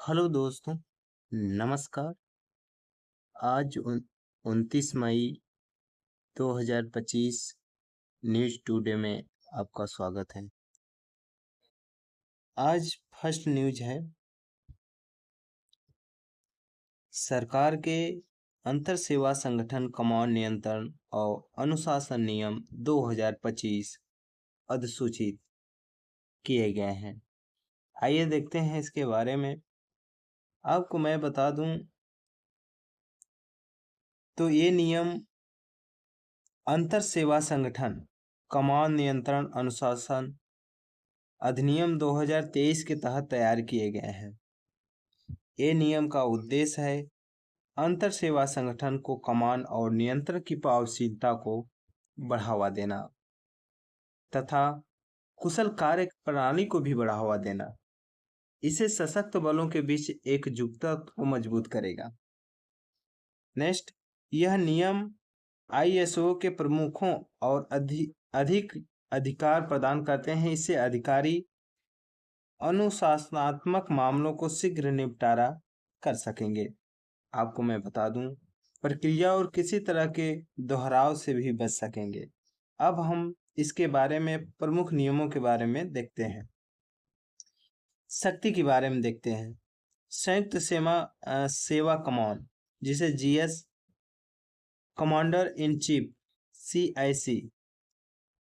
Hello दोस्तों, नमस्कार। आज 29 मई 2025 न्यूज़ टुडे में आपका स्वागत है। आज फर्स्ट न्यूज़ है, सरकार के अंतर सेवा संगठन कमांड नियंत्रण और अनुशासन नियम 2025 अधिसूचित किए गए हैं। आइए देखते हैं इसके बारे में। आपको मैं बता दूं तो ये नियम अंतर सेवा संगठन कमांड नियंत्रण अनुशासन अधिनियम 2023 के तहत तैयार किए गए हैं। ये नियम का उद्देश्य है अंतर सेवा संगठन को कमान और नियंत्रण की प्रभावशीलता को बढ़ावा देना तथा कुशल कार्य प्रणाली को भी बढ़ावा देना। इसे सशक्त बलों के बीच एकजुटता को मजबूत करेगा। नेक्स्ट, यह नियम आईएसओ के प्रमुखों और अधिक अधिकार प्रदान करते हैं। इससे अधिकारी अनुशासनात्मक मामलों को शीघ्र निपटारा कर सकेंगे। आपको मैं बता दूं, प्रक्रिया और किसी तरह के दोहराव से भी बच सकेंगे। अब हम इसके बारे में प्रमुख नियमों के बारे में देखते हैं। शक्ति के बारे में देखते हैं। संयुक्त सेवा कमान, जिसे GS commander in chief CIC,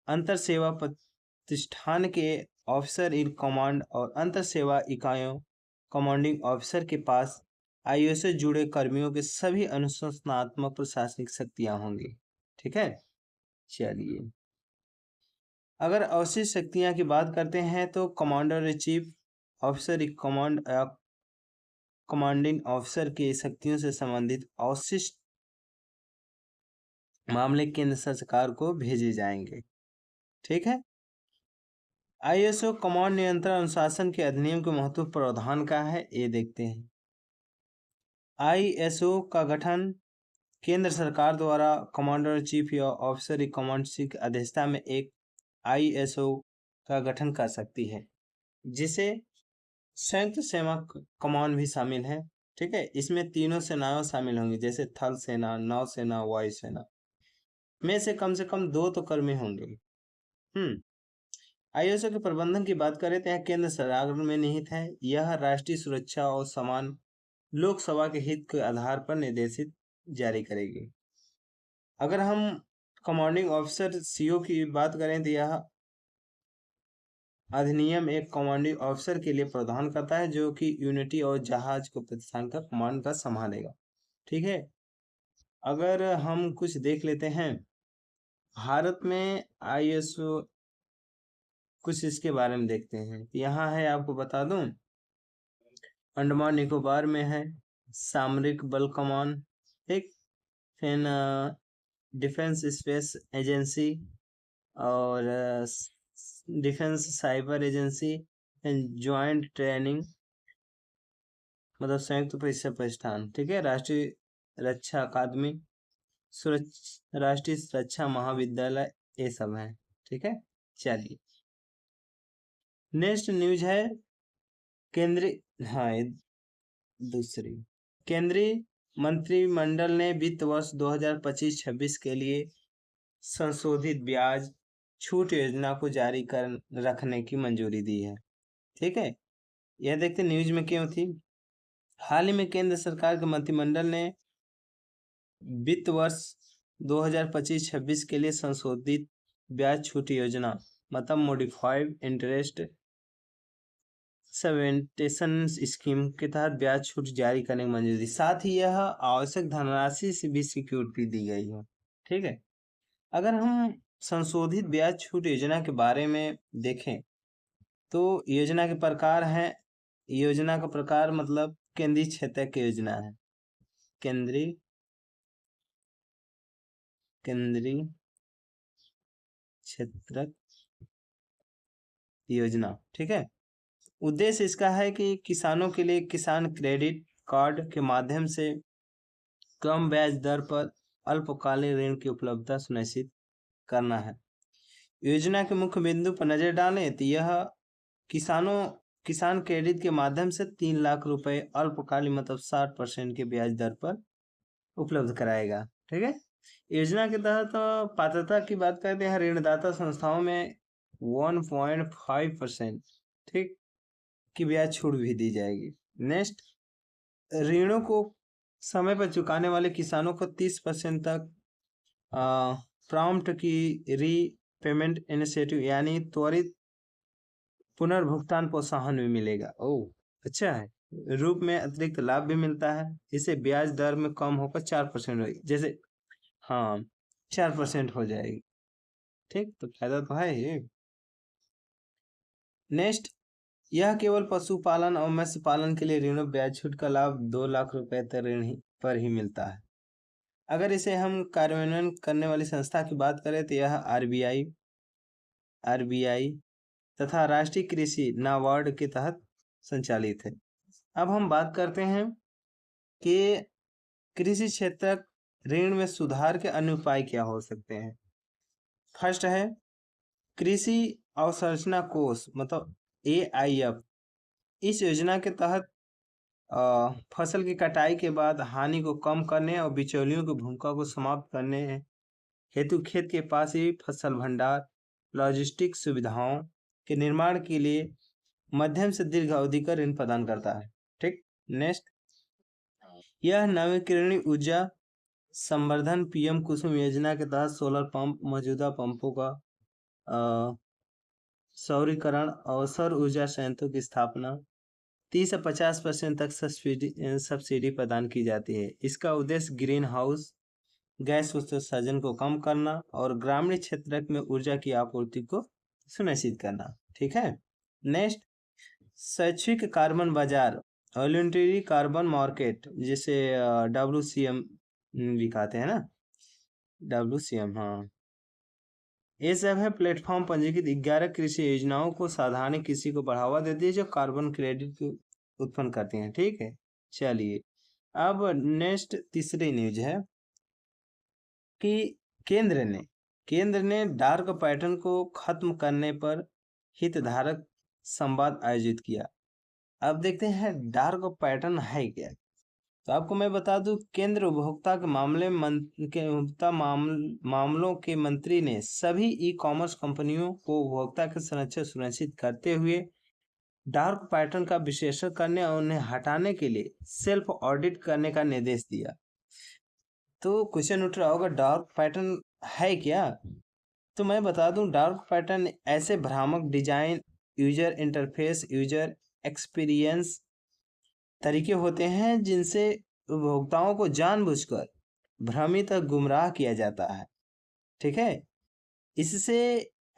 अंतर सेवा प्रतिष्ठान के ऑफिसर इन कमांड और अंतर सेवा इकाइयों कमांडिंग ऑफिसर के पास आईओ से जुड़े कर्मियों के सभी अनुशासनात्मक प्रशासनिक शक्तियां होंगी। ठीक है, चलिए अगर अवशिष्ट शक्तियां की बात करते हैं तो commander in chief officer in command commanding officer की शक्तियों से संबंधित अवशिष्ट मामले केंद्र सरकार को भेजे जाएंगे। ठीक है, आईएसओ कमांड नियंत्रण अनुशासन के अधिनियम के महत्वपूर्ण प्रावधान का है, ये देखते हैं। आईएसओ का गठन केंद्र सरकार द्वारा कमांडर चीफ या ऑफिसर इन कमांड की अध्यक्षता में एक आईएसओ का गठन कर सकती है, जिसे संयुक्त सेना कमान भी शामिल है। ठीक है, इसमें तीनों सेनाएं शामिल होंगी, जैसे थल सेना, नौसेना, वायुसेना में से कम 2 तो कर्मी होंगे। आईएसओ के प्रबंधन की बात करें तो यह केंद्र सरकार में निहित है। यह राष्ट्रीय सुरक्षा और समान लोकसभा के हित के आधार पर निर्देशित जारी करेगी। अगर हम कमांडिंग ऑफिसर सीओ की बात करें तो यह अधिनियम एक कमांडिंग ऑफिसर के लिए प्रावधान करता है, जो कि यूनिटी और जहाज को प्रतिष्ठान का कमांड का संभालेगा। ठीक है, अगर हम कुछ देख लेते हैं भारत में आईएसओ, कुछ इसके बारे में देखते हैं। यहाँ है, आपको बता दूं, अंडमान निकोबार में है सामरिक बल कमान, ठीक, फिर डिफेंस स्पेस एजेंसी और defence cyber agency, joint training मतलब संयुक्त परीक्षा प्रतिष्ठान। ठीक है, राष्ट्रीय रक्षा अकादमी, राष्ट्रीय रक्षा महाविद्यालय, ये सब है। ठीक है, चलिए नेक्स्ट न्यूज है केंद्रीय, हाँ दूसरी, केंद्रीय मंत्रिमंडल ने वित्त वर्ष 2025-26 के लिए संशोधित ब्याज छूट योजना को जारी कर रखने की मंजूरी दी है। ठीक है, यह देखते न्यूज में क्यों थी। हाल ही में केंद्र सरकार के मंत्रिमंडल ने वित्त वर्ष 2025-26 के लिए संशोधित ब्याज छूट योजना मतलब मॉडिफाइड इंटरेस्ट सबवेंटेशन स्कीम के तहत ब्याज छूट जारी करने की मंजूरी दी। साथ ही यह आवश्यक धनराशि से भी सिक्योरिटी दी गई है। ठीक है, अगर हम संशोधित ब्याज छूट योजना के बारे में देखें तो योजना के प्रकार हैं। योजना का प्रकार मतलब केंद्रीय क्षेत्र की योजना है, केंद्रीय क्षेत्र योजना। ठीक है, उद्देश्य इसका है कि किसानों के लिए किसान क्रेडिट कार्ड के माध्यम से कम ब्याज दर पर अल्पकालीन ऋण की उपलब्धता सुनिश्चित करना है। योजना के मुख्य बिंदु पर नजर डालें तो यह किसानों किसान क्रेडिट के माध्यम से 3 लाख रुपए अल्पकालीन मतलब 60% के ब्याज दर पर उपलब्ध कराएगा। ठीक है। योजना के तहत पात्रता की बात करते हैं, ऋणदाता संस्थाओं में 1.5% ठीक की ब्याज छूट भी दी जाएगी। नेक्स्ट, ऋणों को समय पर चुकाने वाले किसानों को 30% तक प्रॉम्प्ट की रीपेमेंट इनिशिएटिव यानी त्वरित पुनर्भुगतान प्रोत्साहन भी मिलेगा। ओह, अच्छा है। रूप में अतिरिक्त लाभ भी मिलता है। इसे ब्याज दर में कम होकर 4% होगी, जैसे हाँ 4% हो जाएगी। ठीक, तो फायदा तो है ये। नेक्स्ट, यह केवल पशुपालन और मत्स्य पालन के लिए ऋणों ब्याज छूट का लाभ 2 लाख रुपए तक ऋण पर ही मिलता है। अगर इसे हम कार्यान्वयन करने वाली संस्था की बात करें तो यह आरबीआई तथा राष्ट्रीय कृषि नाबार्ड के तहत संचालित है। अब हम बात करते हैं कि कृषि क्षेत्र ऋण में सुधार के अन्य उपाय क्या हो सकते हैं। फर्स्ट है कृषि अवसंरचना कोष मतलब AIF। इस योजना के तहत फसल की कटाई के बाद हानि को कम करने और बिचौलियों की भूमिका को समाप्त करने हेतु खेत के पास ही फसल भंडार लॉजिस्टिक सुविधाओं के निर्माण के लिए मध्यम से दीर्घ अवधि का ऋण प्रदान करता है। ठीक। नेक्स्ट, यह नवीकरणीय ऊर्जा संवर्धन PM कुसुम योजना के तहत सोलर पंप मौजूदा पंपों का सौरीकरण और सौर ऊर्जा संयंत्रों की स्थापना 30 से 50% तक सब्सिडी प्रदान की जाती है। इसका उद्देश्य ग्रीन हाउस गैस उत्सर्जन को कम करना और ग्रामीण क्षेत्र में ऊर्जा की आपूर्ति को सुनिश्चित करना। ठीक है। नेक्स्ट, शैक्षिक कार्बन बाजार वॉलंटरी कार्बन मार्केट जिसे WCM भी कहते हैं ना, WCM। हाँ, ये सब है प्लेटफॉर्म पंजीकृत 11 कृषि योजनाओं को साधारण कृषि को बढ़ावा देती है जो कार्बन क्रेडिट उत्पन्न करती हैं। ठीक है। चलिए, अब नेक्स्ट तीसरी न्यूज है कि केंद्र ने डार्क पैटर्न को खत्म करने पर हितधारक संवाद आयोजित किया। अब देखते हैं डार्क पैटर्न है क्या। तो आपको मैं बता दूं, केंद्र उपभोक्ता के मामलों के मंत्री ने सभी ई-कॉमर्स कंपनियों को उपभोक्ता की सुरक्षा सुनिश्चित करते हुए डार्क पैटर्न का विश्लेषण करने और उन्हें हटाने के लिए सेल्फ ऑडिट करने का निर्देश दिया। तो क्वेश्चन उठ रहा होगा, डार्क पैटर्न है क्या। तो मैं बता दूं, डार्क पैटर्न ऐसे भ्रामक design, user interface, user experience तरीके होते हैं जिनसे उपभोक्ताओं को जानबूझकर भ्रमित और गुमराह किया जाता है। ठीक है। इससे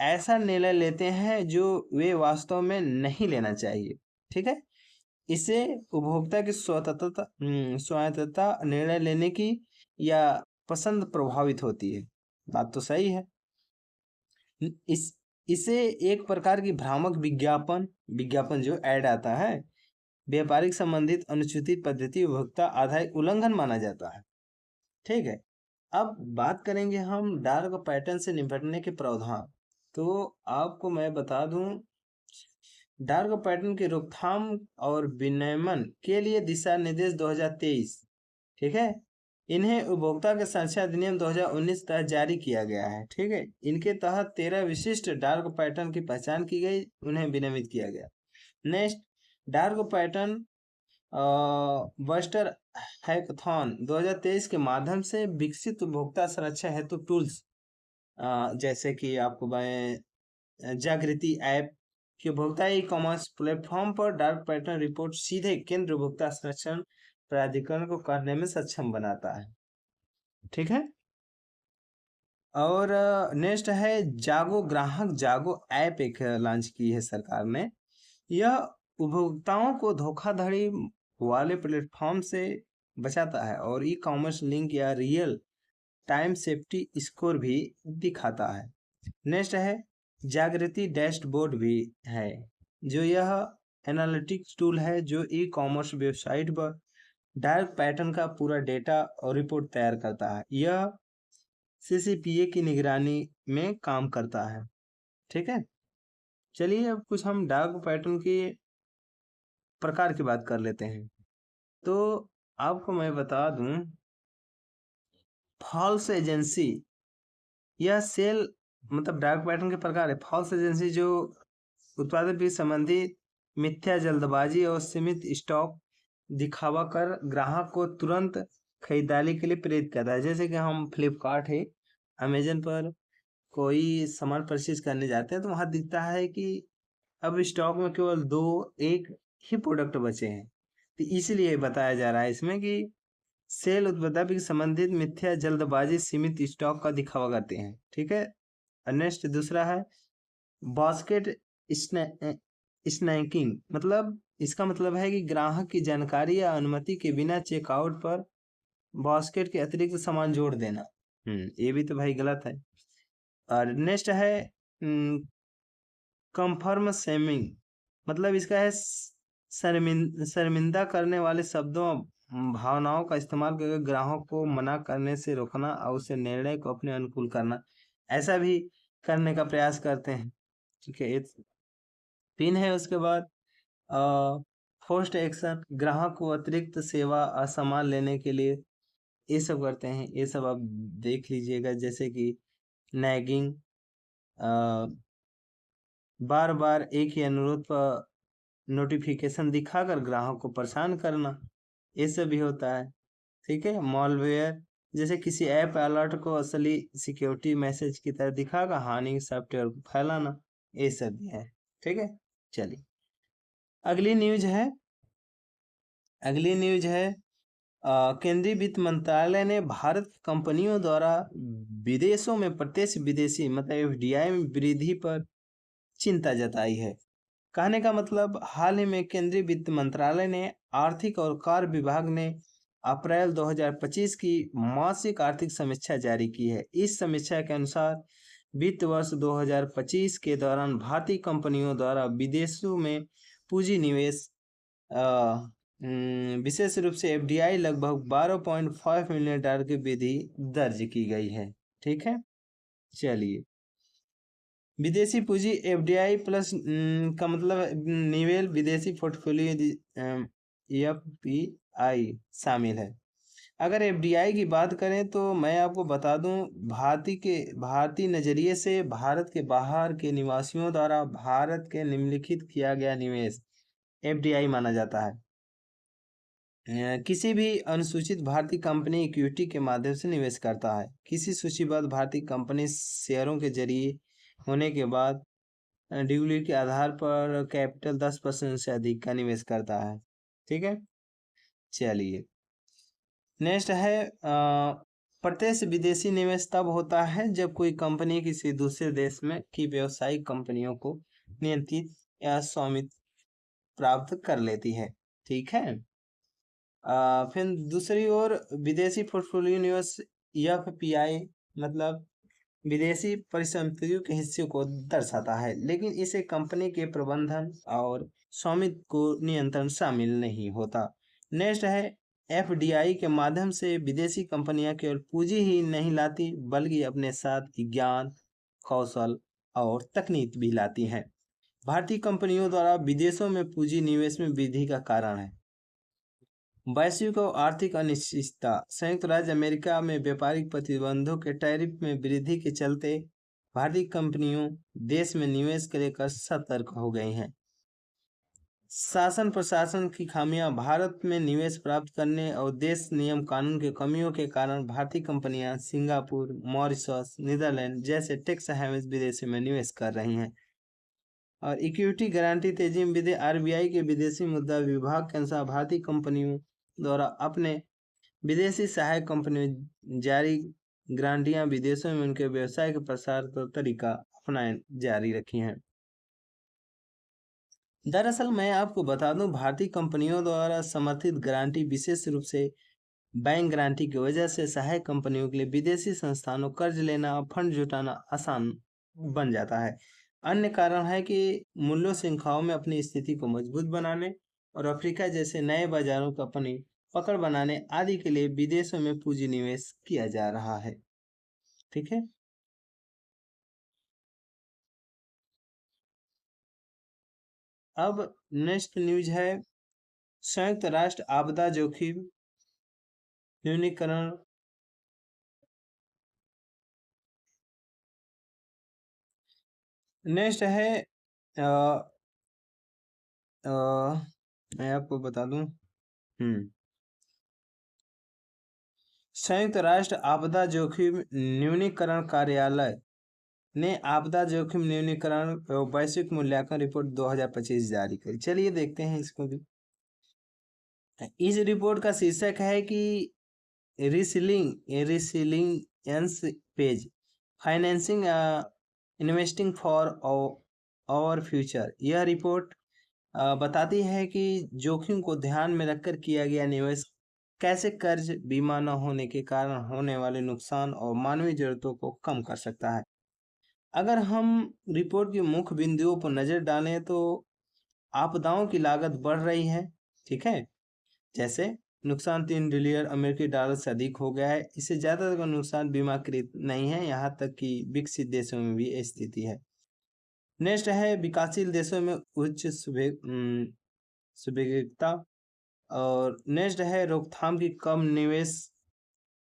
ऐसा निर्णय लेते हैं जो वे वास्तव में नहीं लेना चाहिए। ठीक है। इससे उपभोक्ता की स्वायत्तता निर्णय लेने की या पसंद प्रभावित होती है। बात तो सही है। इसे एक प्रकार की भ्रामक विज्ञापन जो ऐड आता है, व्यापारिक संबंधित अनुचित पद्धति उपभोक्ता आधारित उल्लंघन माना जाता है। ठीक है। अब बात करेंगे हम डार्क पैटर्न से निपटने के प्रावधान। तो आपको मैं बता दूं, डार्क पैटर्न की रोकथाम और विनियमन के लिए दिशा निर्देश 2023। ठीक है। इन्हें उपभोक्ता के सुरक्षा अधिनियम 2019 तहत जारी किया गया है। ठीक है। इनके तहत 13 विशिष्ट डार्क पैटर्न की पहचान की गई, उन्हें विनियमित किया गया। Next, dark pattern buster hackathon 2023 के माध्यम से विकसित उपभोक्ता सुरक्षा हेतु टूल्स जैसे कि आपको मैं जागृति ऐप कि उपभोक्ता ई-कॉमर्स प्लेटफॉर्म पर डार्क पैटर्न रिपोर्ट सीधे केंद्र उपभोक्ता संरक्षण प्राधिकरण को करने में सक्षम बनाता है। ठीक है। और नेक्स्ट है ग्राहक जागो ऐप एक लॉन्च की है सरकार ने। यह उपभोक्ताओं को धोखाधड़ी वाले प्लेटफॉर्म से बचाता है और ई-कॉमर्स लिंक या रियल टाइम सेफ्टी स्कोर भी दिखाता है। नेक्स्ट है जागृति डैशबोर्ड भी है, जो यह एनालिटिक्स टूल है जो ई-कॉमर्स वेबसाइट पर डार्क पैटर्न का पूरा डेटा और रिपोर्ट तैयार करता है। यह CCPA की निगरानी में काम करता है। ठीक है। चलिए, अब कुछ हम डार्क पैटर्न की प्रकार की बात कर लेते हैं। तो आपको मैं बता दूं, फॉल्स एजेंसी या सेल मतलब डार्क पैटर्न के प्रकार है। फॉल्स एजेंसी जो उत्पादन भी संबंधित मिथ्या जल्दबाजी और सीमित स्टॉक दिखावा कर ग्राहक को तुरंत खरीदारी के लिए प्रेरित करता है। जैसे कि हम फ्लिपकार्ट है, अमेजन पर कोई सामान परचेज करने जाते हैं तो वहां दिखता है कि अब स्टॉक में केवल दो एक ही प्रोडक्ट बचे हैं। तो इसलिए बताया जा रहा है इसमें कि सेल उत्पादन भी संबंधित मिथ्या जल्दबाजी सीमित स्टॉक का दिखावा करते हैं। ठीक है। और नेक्स्ट दूसरा है बास्केट स्नैकिंग। मतलब इसका मतलब है कि ग्राहक की जानकारी या अनुमति के बिना चेकआउट पर बास्केट के अतिरिक्त सामान जोड़ देना। ये भी तो भाई गलत है। और नेक्स्ट है कंफर्म सेमिंग। मतलब इसका है शर्मिंदा करने वाले शब्दों भावनाओं का इस्तेमाल करके ग्राहक को मना करने से रोकना और उसे निर्णय को अपने अनुकूल करना, ऐसा भी करने का प्रयास करते हैं। ठीक है। पिन है उसके बाद फोर्स्ड एक्शन, ग्राहक को अतिरिक्त सेवा और सामान लेने के लिए ये सब करते हैं। ये सब आप देख लीजिएगा, जैसे कि नैगिंग, बार बार एक ही अनुरोध पर नोटिफिकेशन दिखाकर ग्राहक को परेशान करना, ये सब भी होता है। ठीक है। मॉलवेयर, जैसे किसी ऐप अलर्ट को असली सिक्योरिटी मैसेज की तरह दिखाकर हानि सॉफ्टवेयर को फैलाना, ये सब भी है। ठीक है। चलिए अगली न्यूज है। केंद्रीय वित्त मंत्रालय ने भारत की कंपनियों द्वारा विदेशों में प्रत्यक्ष विदेशी मतलब एफडीआई में वृद्धि पर चिंता जताई है। कहने का मतलब, हाल ही में केंद्रीय वित्त मंत्रालय ने आर्थिक और कर विभाग ने अप्रैल 2025 की मासिक आर्थिक समीक्षा जारी की है। इस समीक्षा के अनुसार वित्त वर्ष 2025 के दौरान भारतीय कंपनियों द्वारा विदेशों में पूंजी निवेश विशेष रूप से एफडीआई लगभग 12.5 मिलियन डॉलर की वृद्धि दर्ज की गई है। ठीक है। चलिए विदेशी पूंजी एफडीआई प्लस का मतलब निवेश विदेशी पोर्टफोलियो एफपीआई शामिल है। अगर एफडीआई की बात करें तो मैं आपको बता दूं, भारतीय नज़रिए से भारत के बाहर के निवासियों द्वारा भारत के निम्नलिखित किया गया निवेश एफडीआई माना जाता है। किसी भी अनुसूचित भारतीय कंपनी इक्विटी के माध्यम से निवेश करता है। किसी सूचीबद्ध भारतीय कंपनी शेयरों के जरिए होने के बाद ड्यूली के आधार पर कैपिटल 10% से अधिक का निवेश करता है। ठीक है। चलिए नेक्स्ट है प्रत्यक्ष विदेशी निवेश तब होता है जब कोई कंपनी किसी दूसरे देश में की व्यावसायिक कंपनियों को नियंत्रित या स्वामित्व प्राप्त कर लेती है। ठीक है। फिर दूसरी ओर विदेशी पोर्टफोलियो निवेश एफपीआई मतलब विदेशी परिसंपत्तियों के हिस्से को दर्शाता है, लेकिन इसे कंपनी के प्रबंधन और स्वामित्व को नियंत्रण शामिल नहीं होता। नेक्स्ट है एफडीआई के माध्यम से विदेशी कंपनियां केवल पूंजी ही नहीं लाती बल्कि अपने साथ ज्ञान, कौशल और तकनीक भी लाती हैं। भारतीय कंपनियों द्वारा विदेशों में पूंजी निवेश में वृद्धि का कारण है वैश्विक और आर्थिक अनिश्चितता। संयुक्त राज्य अमेरिका में व्यापारिक प्रतिबंधों के टैरिफ में वृद्धि के चलते भारतीय कंपनियों देश में निवेश को लेकर सतर्क हो गई हैं। शासन प्रशासन की खामियां, भारत में निवेश प्राप्त करने और देश नियम कानून की कमियों के कारण भारतीय कंपनियां सिंगापुर, मॉरिशस, नीदरलैंड जैसे टैक्स हैवेंस विदेशों में निवेश कर रही हैं। और इक्विटी गारंटी तेजी में वृद्धि, आरबीआई के विदेशी मुद्रा विभाग के अनुसार भारतीय कंपनियों द्वारा अपने विदेशी सहायक कंपनियों जारी गारंटियां विदेशों में उनके व्यवसाय के प्रसार का तरीका अपनाए जारी रखी हैं। दरअसल मैं आपको बता दूं, भारतीय कंपनियों द्वारा समर्थित गारंटी विशेष रूप से बैंक गारंटी की वजह से सहायक कंपनियों के लिए विदेशी संस्थानों कर्ज लेना और फंड जुटाना आसान बन जाता है। अन्य कारण है कि मूल्य श्रृंखलाओं में अपनी स्थिति को मजबूत बनाने और अफ्रीका जैसे नए बाजारों को अपनी पकड़ बनाने आदि के लिए विदेशों में पूंजी निवेश किया जा रहा है। ठीक है। अब नेक्स्ट न्यूज है संयुक्त राष्ट्र आपदा जोखिम न्यूनीकरण नेक्स्ट है अ, अ, मैं आपको बता दूं संयुक्त राष्ट्र आपदा जोखिम न्यूनीकरण कार्यालय ने आपदा जोखिम न्यूनीकरण एवं वैश्विक मूल्यांकन रिपोर्ट 2025 जारी करी। चलिए देखते हैं इसको भी। इस रिपोर्ट का शीर्षक है कि resilience pays financing investing for our future. यह रिपोर्ट बताती है कि जोखिम को ध्यान में रखकर किया गया निवेश कैसे कर्ज बीमा न होने के कारण होने वाले नुकसान और मानवीय जरूरतों को कम कर सकता है। अगर हम रिपोर्ट के मुख्य बिंदुओं पर नजर डालें तो आपदाओं की लागत बढ़ रही है, ठीक है। जैसे नुकसान 3 ट्रिलियन अमेरिकी डॉलर से अधिक हो गया है। इससे ज्यादा का नुकसान बीमाकृत नहीं है, यहाँ तक कि विकसित देशों में भी यह स्थिति है। नेक्स्ट है विकासशील देशों में उच्च सुभेद्यता। और नेक्स्ट है रोकथाम की कम निवेश,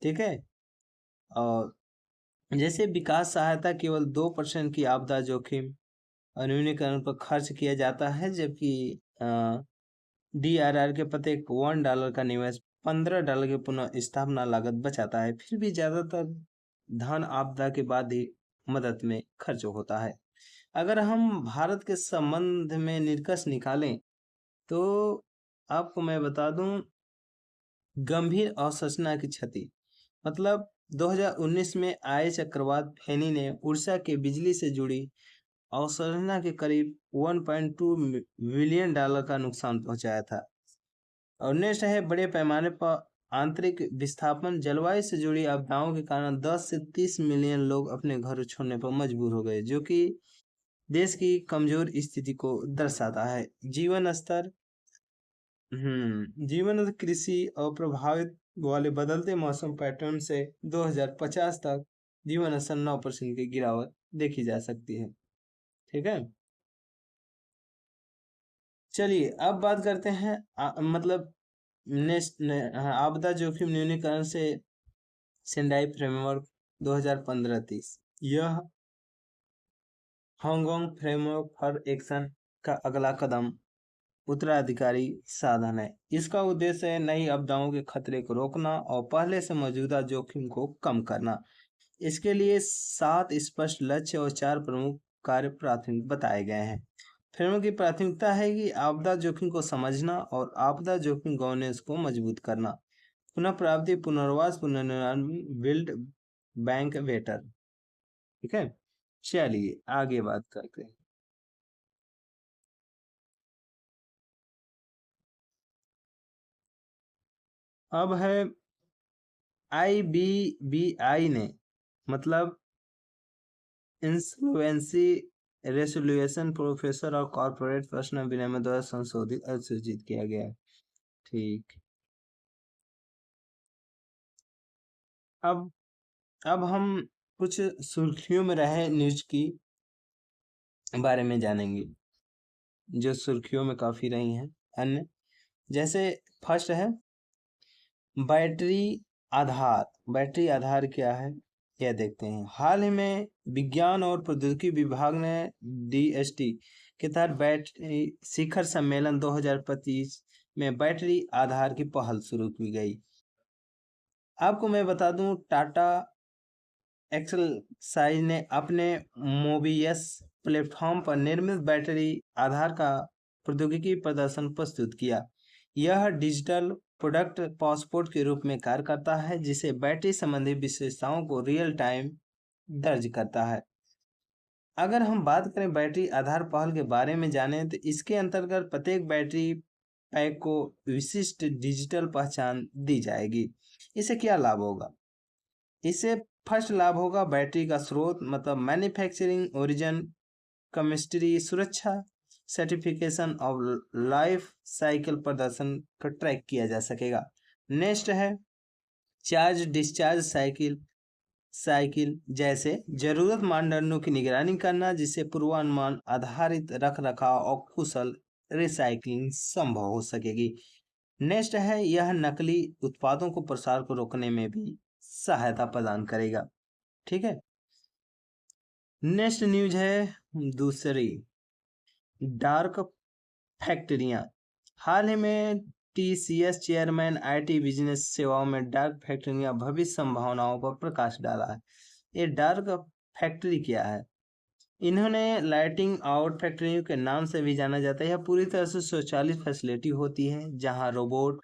ठीक है। और जैसे विकास सहायता केवल 2% की आपदा जोखिम न्यूनीकरण पर खर्च किया जाता है, जबकि DRR के प्रत्येक $1 का निवेश $15 की पुनः स्थापना लागत बचाता है। फिर भी ज्यादातर धन आपदा के बाद ही मदद में खर्च होता है। अगर हम भारत के संबंध में निष्कर्ष निकालें तो आपको मैं बता दूं, गंभीर अवशोषणा की क्षति मतलब 2019 में आए चक्रवात फेनी ने उड़ीसा के बिजली से जुड़ी अवसंरचना के करीब $1.2 बिलियन का नुकसान पहुंचाया था। और नेक्स्ट है बड़े पैमाने पर आंतरिक विस्थापन। जलवायु से जुड़ी आपदाओं के कारण 10 से 30 मिलियन लोग अपने घर छोड़ने पर मजबूर हो गए, जो कि देश की कमजोर स्थिति को दर्शाता है। जीवन स्तर कृषि और प्रभावित वाले बदलते मौसम पैटर्न से 2050 तक जीवन स्तर 9% की गिरावट देखी जा सकती है, ठीक है। चलिए अब बात करते हैं मतलब आपदा जोखिम न्यूनीकरण से सेंडाई फ्रेमवर्क 2015-30। यह हांगकांग फ्रेमवर्क फॉर एक्शन का अगला कदम उत्तराधिकारी साधन है। इसका उद्देश्य है नई आपदाओं के खतरे को रोकना और पहले से मौजूदा जोखिम को कम करना। इसके लिए 7 स्पष्ट लक्ष्य और 4 प्रमुख कार्य प्राथमिक बताए गए हैं। फ्रेमवर्क की प्राथमिकता है कि आपदा जोखिम को समझना और आपदा जोखिम गवर्नेंस को मजबूत करना। पुनः प्राप्ति, पुनर्वास, पुनर्निर्माण, बिल्ड बैंक बेटर, ठीक है। चलिए आगे बात करते हैं। अब है IBBI ने मतलब इंसॉल्वेंसी रेसोल्यूशन प्रोफेसर और कॉर्पोरेट पर्सनल विनियमन द्वारा संशोधित अधिसूचित किया गया है, ठीक। अब हम कुछ सुर्खियों में रहे न्यूज की बारे में जानेंगे, जो सुर्खियों में काफी रही हैं। अन्य जैसे फर्स्ट है बैटरी आधार क्या है यह देखते हैं। हाल ही में विज्ञान और प्रौद्योगिकी विभाग ने DST के तहत बैटरी शिखर सम्मेलन 2025 में बैटरी आधार की पहल शुरू की गई। आपको मैं बता दूं, टाटा एक्सलसाइज ने अपने मोबियस प्लेटफॉर्म पर निर्मित बैटरी आधार का प्रौद्योगिकी प्रदर्शन प्रस्तुत किया। यह डिजिटल प्रोडक्ट पासपोर्ट के रूप में कार्य करता है, जिसे बैटरी संबंधी विशेषताओं को रियल टाइम दर्ज करता है। अगर हम बात करें बैटरी आधार पहल के बारे में जानें तो इसके अंतर्गत प्रत्येक बैटरी पैक को विशिष्ट डिजिटल पहचान दी जाएगी। इससे क्या लाभ होगा? इससे फर्स्ट लाभ होगा बैटरी का स्रोत मतलब मैन्युफैक्चरिंग ओरिजिन, केमिस्ट्री, सुरक्षा, सर्टिफिकेशन और लाइफ साइकिल प्रदर्शन का ट्रैक किया जा सकेगा। नेक्स्ट है चार्ज डिस्चार्ज साइकिल जैसे जरूरत मानदंडों की निगरानी करना, जिससे पूर्वानुमान आधारित रख रखाव और कुशल रिसाइकलिंग संभव हो सकेगी। नेक्स्ट है, यह नकली उत्पादों को प्रसार को रोकने में भी सहायता प्रदान करेगा। ठीक है। नेक्स्ट न्यूज है दूसरी, डार्क फैक्ट्रियां। हाल ही में टीसीएस चेयरमैन आईटी बिजनेस सेवाओं में डार्क फैक्ट्रियां भविष्य संभावनाओं पर प्रकाश डाला है। ये डार्क फैक्ट्री क्या है? इन्होंने लाइटिंग आउट फैक्ट्रियों के नाम से भी जाना जाता है। यह पूरी तरह से स्वचालित फैसिलिटी होती है जहां रोबोट,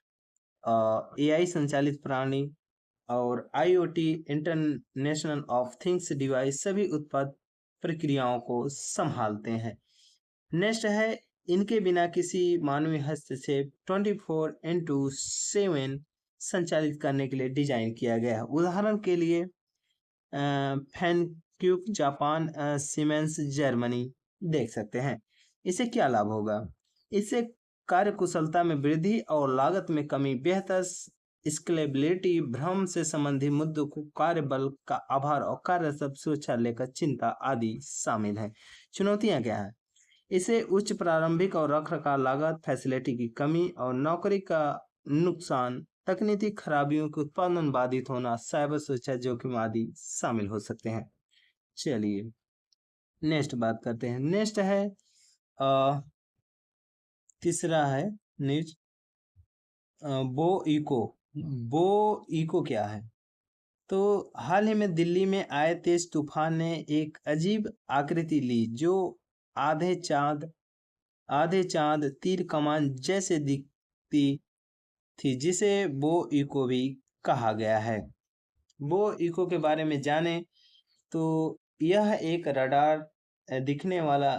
एआई संचालित प्राणी और IoT international of things device सभी उत्पाद प्रक्रियाओं को संभालते हैं। नेक्स्ट है, इनके बिना किसी मानवीय हस्तक्षेप 24/7 संचालित करने के लिए डिजाइन किया गया है। उदाहरण के लिए फैनक्यूक जापान, सीमेंस जर्मनी देख सकते हैं। इससे क्या लाभ होगा? इससे कार्य कुशलता में वृद्धि और लागत में कमी, बेहतर स्केलेबिलिटी, भ्रम से संबंधित मुद्दों को, कार्य बल का आभार और कार्य सब सुरक्षा लेकर चिंता आदि शामिल है। चुनौतियां क्या है? इसे उच्च प्रारंभिक और रखरखाव लागत, फैसिलिटी की कमी और नौकरी का नुकसान, तकनीकी खराबियों के उत्पादन बाधित होना, साइबर सुरक्षा जोखिम आदि शामिल हो सकते हैं। चलिए नेक्स्ट बात करते हैं। नेक्स्ट है तीसरा है न्यूज, बो इको। बो इको क्या है? तो हाल ही में दिल्ली में आए तेज तूफान ने एक अजीब आकृति ली जो आधे चांद तीर कमान जैसे दिखती थी, जिसे बो इको भी कहा गया है। बो इको के बारे में जाने तो यह एक रडार दिखने वाला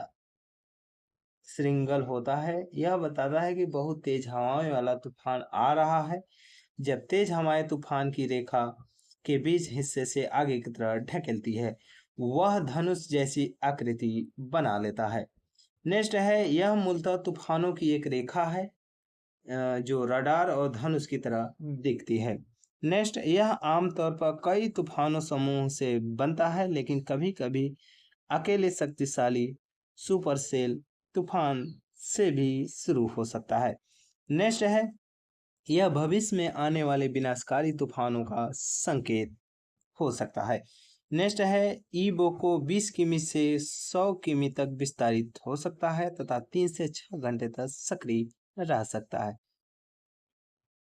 श्रृंखल होता है। यह बताता है कि बहुत तेज हवाओं वाला तूफान आ रहा है। जब तेज हवाएं तूफान की रेखा के बीच हिस्से से आगे की तरफ ढकेलती है, वह धनुष जैसी आकृति बना लेता है। नेक्स्ट है, यह मूलतः तूफानों की एक रेखा है जो रडार और धनुष की तरह दिखती है। नेक्स्ट, यह आमतौर पर कई तूफानों समूह से बनता है, लेकिन कभी-कभी अकेले शक्तिशाली सुपरसेल तूफान से भी शुरू हो सकता है। नेक्स्ट है, यह भविष्य में आने वाले विनाशकारी तूफानों का संकेत हो सकता है। नेक्स्ट है, ईबोको 20 किमी से 100 किमी तक विस्तारित हो सकता है तथा 3 से 6 घंटे तक सक्रिय रह सकता है।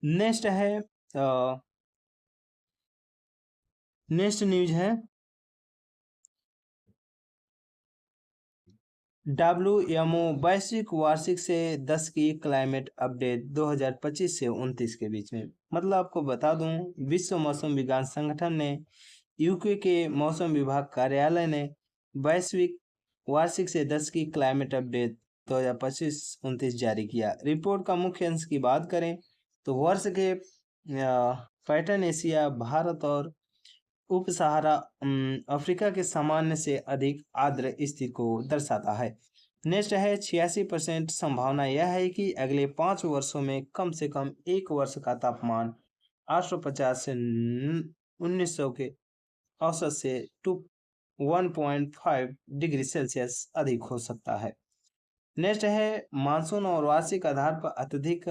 नेक्स्ट है, नेक्स्ट न्यूज है WMO वैश्विक वार्षिक से 10 की क्लाइमेट अपडेट 2025 से 29 के बीच में। मतलब आपको बता दूं, विश्व मौसम विज्ञान संगठन ने, यूके के मौसम विभाग कार्यालय ने वैश्विक वार्षिक से 10 की क्लाइमेट अपडेट 2025-29 जारी किया। रिपोर्ट का मुख्य अंश की बात करें तो वर्ष के पैटर्न एशिया, भारत और उप सहारा अफ्रीका के सामान्य से अधिक आर्द्र स्थिति को दर्शाता है। नेक्स्ट है, 86% संभावना यह है कि अगले 5 वर्षों में कम से कम एक वर्ष का तापमान 850 से 1900 के औसत से 1.5 डिग्री सेल्सियस अधिक हो सकता है। नेक्स्ट है, मानसून और वार्षिक आधार पर अत्यधिक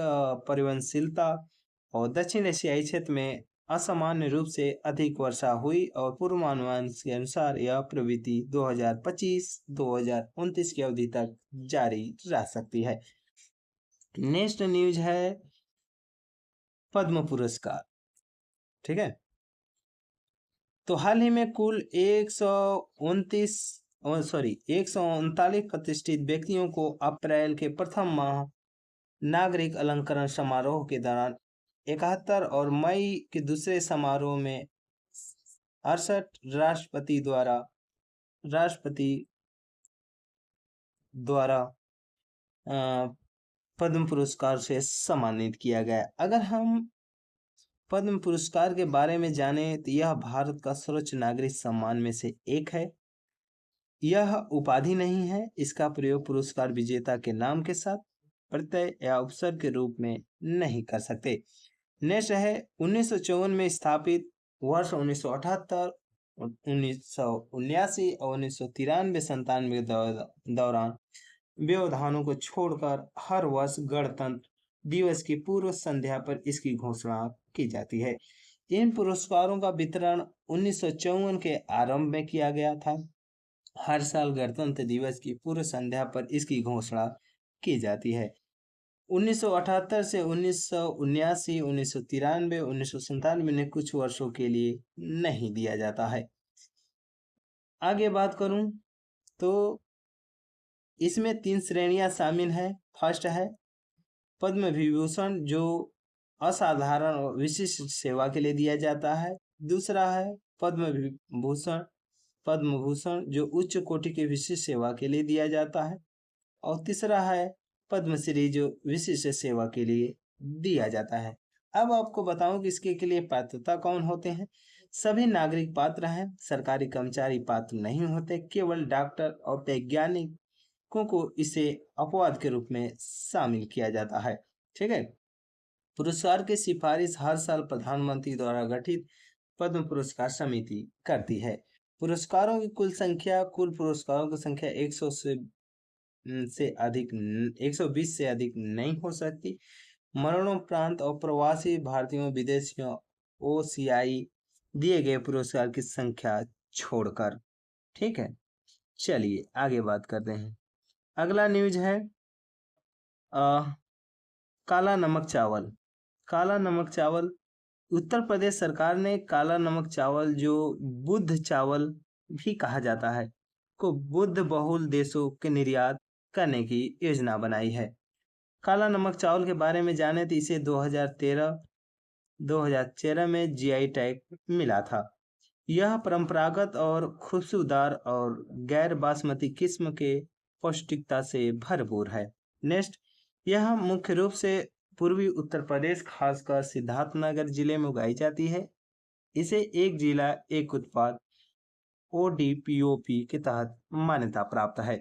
परिवर्तनशीलता और दक्षिण एशियाई क्षेत्र में असामान्य रूप से अधिक वर्षा हुई और पूर्वानुमान के अनुसार यह प्रवृत्ति 2025-2029 की अवधि तक जारी रह सकती है। नेक्स्ट न्यूज है पद्म पुरस्कार। ठीक है। तो हाल ही में कुल 139 प्रतिष्ठित व्यक्तियों को अप्रैल के प्रथम माह नागरिक अलंकरण समारोह के दौरान 71 और मई के दूसरे समारोह में 68 राष्ट्रपति द्वारा पद्म पुरस्कार से सम्मानित किया गया। अगर हम पद्म पुरस्कार के बारे में जानें तो यह भारत का सर्वोच्च नागरिक सम्मान में से एक है। यह उपाधि नहीं है। इसका प्रयोग पुरस्कार विजेता के नाम के साथ प्रत्यय या उपसर्ग के रूप में नहीं कर सकते। नेक्स्ट है, 1954 में स्थापित, वर्ष 1978, 1979 और 1993-97 के दौरान व्यवधानों को छोड़कर हर वर्ष गणतंत्र दिवस की पूर्व संध्या पर इसकी घोषणा की जाती है। इन पुरस्कारों का वितरण 1954 के आरंभ में किया गया था। हर साल गणतंत्र दिवस की पूर्व संध्या पर इसकी घोषणा की जाती है। 1978 से 1979, 1993, 1997 ने कुछ वर्षों के लिए नहीं दिया जाता है। आगे बात करूं तो इसमें 3 श्रेणियां शामिल हैं। फर्स्ट है पद्म विभूषण, जो असाधारण और विशिष्ट सेवा के लिए दिया जाता है। दूसरा है पद्म विभूषण पद्म भूषण, जो उच्च कोटि की विशिष्ट सेवा के लिए दिया जाता है। और तीसरा है पद्मश्री, जो विशिष्ट सेवा के लिए दिया जाता है। अब आपको बताऊं कि इसके के लिए पात्रता कौन होते हैं। सभी नागरिक पात्र हैं, सरकारी कर्मचारी पात्र नहीं होते, केवल डॉक्टर और वैज्ञानिकों को इसे अपवाद के रूप में शामिल किया जाता है। ठीक है। पुरस्कार की सिफारिश हर साल प्रधानमंत्री द्वारा गठित पद्म पुरस्कार समिति करती है। पुरस्कारों की कुल पुरस्कारों की संख्या 100 से अधिक 120 से अधिक नहीं हो सकती। मरणोपरांत और प्रवासी भारतीयों, विदेशियों, ओसीआई दिए गए पुरस्कार की संख्या छोड़कर। ठीक है, चलिए आगे बात करते हैं। अगला न्यूज है काला नमक चावल। काला नमक चावल, उत्तर प्रदेश सरकार ने काला नमक चावल, जो बुद्ध चावल भी कहा जाता है, को बुद्ध बहुल देशों के निर्यात करने की योजना बनाई है। काला नमक चावल के बारे में जाने तो इसे 2013 में जीआई टैग मिला था। यह परंपरागत और खुशबूदार और गैर बासमती किस्म के पौष्टिकता से भरपूर है। नेक्स्ट, यह मुख्य रूप से पूर्वी उत्तर प्रदेश, खासकर सिद्धार्थनगर जिले में उगाई जाती है। इसे एक जिला एक उत्पाद ODPOP के तहत मान्यता प्राप्त है।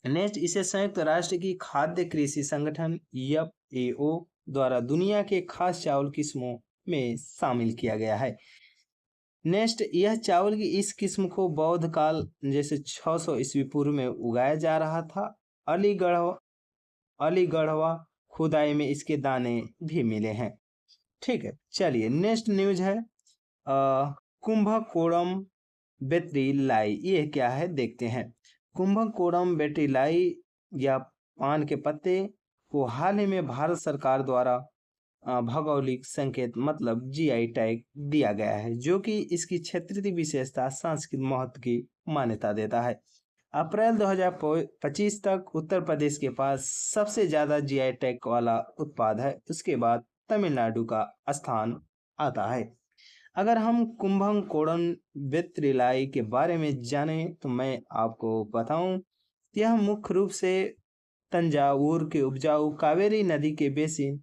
नेक्स्ट, इसे संयुक्त राष्ट्र की खाद्य कृषि संगठन FAO द्वारा दुनिया के खास चावल किस्मों में शामिल किया गया है। नेक्स्ट, यह चावल की इस किस्म को बौद्ध काल जैसे 600 ईस्वी पूर्व में उगाया जा रहा था। अलीगढ़वा खुदाई में इसके दाने भी मिले हैं। ठीक है, चलिए नेक्स्ट न्यूज है कुंभकोणम बेत्रीलाई। ये क्या है देखते हैं। कुंभकोणम बेत्रीलाई या पान के पत्ते को हाल ही में भारत सरकार द्वारा भौगोलिक संकेत मतलब GI टैग दिया गया है, जो कि इसकी क्षेत्रीय विशेषता, सांस्कृतिक महत्व की मान्यता देता है। अप्रैल 2025 तक उत्तर प्रदेश के पास सबसे ज्यादा GI टैग वाला उत्पाद है। उसके बाद तमिलनाडु का स्थान आता है। अगर हम कुंभकोणम बेत्रीलाई के बारे में जानें तो मैं आपको बताऊं, यह मुख्य रूप से तंजावुर के उपजाऊ कावेरी नदी के बेसिन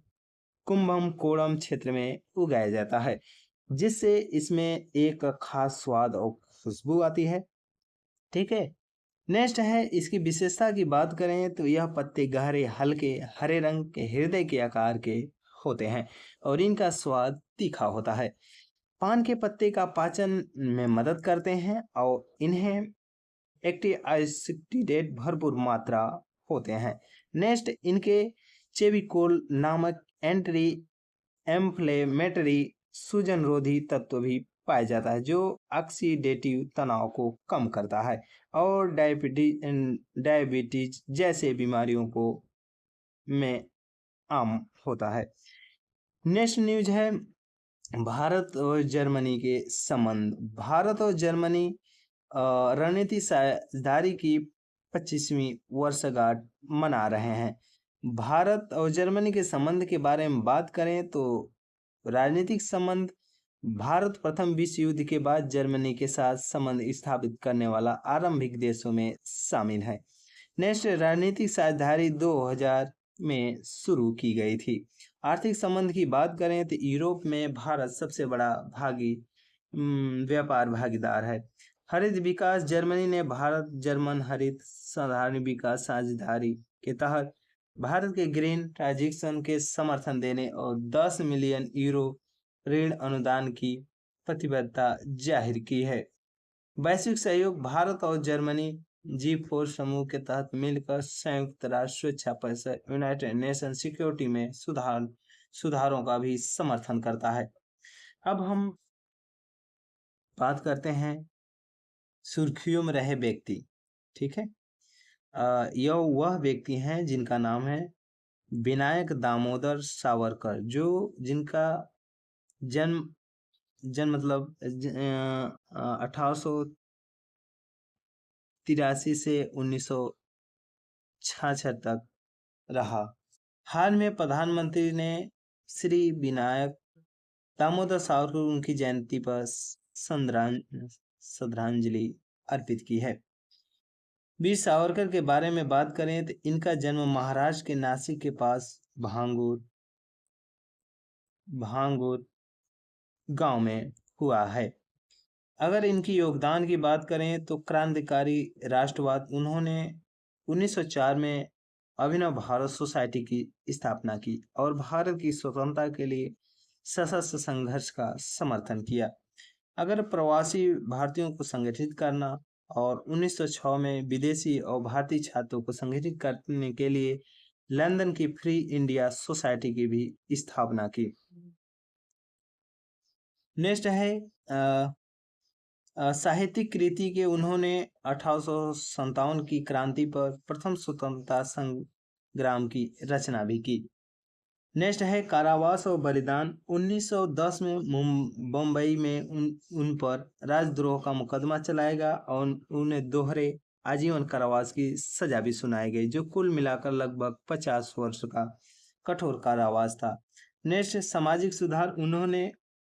कुंभकोणम क्षेत्र में उगाया जाता है, जिससे इसमें एक खास स्वाद और खुशबू आती है। ठीक है, नेक्स्ट है इसकी विशेषता की बात करें तो यह पत्ते गहरे हल्के हरे रंग के हृदय के आकार के होते हैं और इनका स्वाद तीखा होता है। पान के पत्ते का पाचन में मदद करते हैं और इन्हें एंटीऑक्सीडेंट भरपूर मात्रा होते हैं। नेक्स्ट, इनके चेविकोल नामक एंटी एम्फ्लेमेटरी सूजनरोधी तत्व भी पाया जाता है, जो ऑक्सीडेटिव तनाव को कम करता है और डायबिटीज जैसे बीमारियों को में आम होता है। नेक्स्ट न्यूज है भारत और जर्मनी के संबंध। भारत और जर्मनी रणनीति साझेदारी की 25वीं वर्षगांठ मना रहे हैं। भारत और जर्मनी के संबंध के बारे में बात करें तो राजनीतिक संबंध, भारत प्रथम विश्व युद्ध के बाद जर्मनी के साथ संबंध स्थापित करने वाला आरंभिक देशों में शामिल है। नेक्स्ट, राजनीतिक साझेदारी 2000 में शुरू की गई थी। आर्थिक संबंध की बात करें तो यूरोप में भारत सबसे बड़ा व्यापार भागीदार है। हरित विकास, जर्मनी ने भारत जर्मन हरित साधारण विकास साझेदारी के तहत भारत के ग्रीन ट्रांजिशन के समर्थन देने और 10 मिलियन यूरो ऋण अनुदान की प्रतिबद्धता जाहिर की है। वैश्विक सहयोग, भारत और जर्मनी G4 समूह के तहत मिलकर संयुक्त राष्ट्र सुरक्षा परिषद यूनाइटेड नेशन सिक्योरिटी में सुधारों का भी समर्थन करता है। अब हम बात करते हैं सुर्खियों में रहे व्यक्ति। ठीक है, यह वह व्यक्ति हैं जिनका नाम है विनायक दामोदर सावरकर, जो जिनका जन्म जन्म मतलब 1883 से 1966 तक रहा। हाल में प्रधानमंत्री ने श्री विनायक दामोदर सावरकर उनकी जयंती पर श्रद्धांजलि अर्पित की है। वीर सावरकर के बारे में बात करें तो इनका जन्म महाराष्ट्र के नासिक के पास भांगूर गांव में हुआ है। अगर इनकी योगदान की बात करें तो क्रांतिकारी राष्ट्रवाद, उन्होंने 1904 में अभिनव भारत सोसाइटी की स्थापना की और भारत की स्वतंत्रता के लिए सशस्त्र संघर्ष का समर्थन किया। अगर प्रवासी भारतीयों को संगठित करना और 1906 में विदेशी और भारतीय छात्रों को संगठित करने के लिए लंदन की फ्री इंडिया सोसाइटी की भी स्थापना की। नेक्स्ट है साहित्यिक कृति के उन्होंने 1857 की क्रांति पर प्रथम स्वतंत्रता संग्राम की रचना भी की। नेक्स्ट है कारावास और बलिदान। 1910 में बम्बई में उन पर राजद्रोह का मुकदमा चलाएगा और उन्हें दोहरे आजीवन कारावास की सजा भी सुनाई गई, जो कुल मिलाकर लगभग 50 वर्ष का कठोर कारावास था। नेक्स्ट सामाजिक सुधार। उन्होंने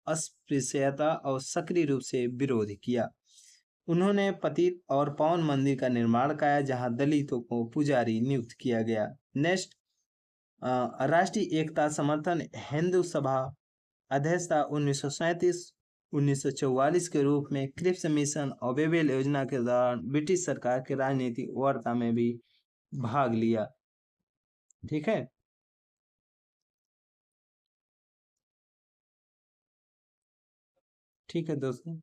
अस्पृश्यता और सक्रिय रूप से विरोध किया। उन्होंने पतित और पावन मंदिर का निर्माण कराया, जहां दलितों को पुजारी नियुक्त किया गया। नेक्स्ट राष्ट्रीय एकता समर्थन। हिंदू सभा अध्यक्षता 1937-1944 के रूप में क्रिप्स मिशन और बेबेल योजना के दौरान ब्रिटिश सरकार के राजनीतिक वार्ता में भी भाग लिया। ठीक है, ठीक है दोस्तों,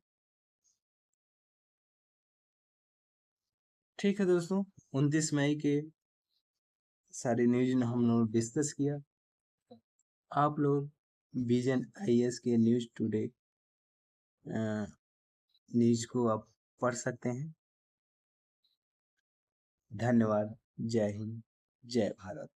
ठीक है दोस्तों, 29 मई के सारे न्यूज हम लोग डिस्कस किया। आप लोग विजन आईएएस के न्यूज टुडे न्यूज को आप पढ़ सकते हैं। धन्यवाद। जय हिंद, जय भारत।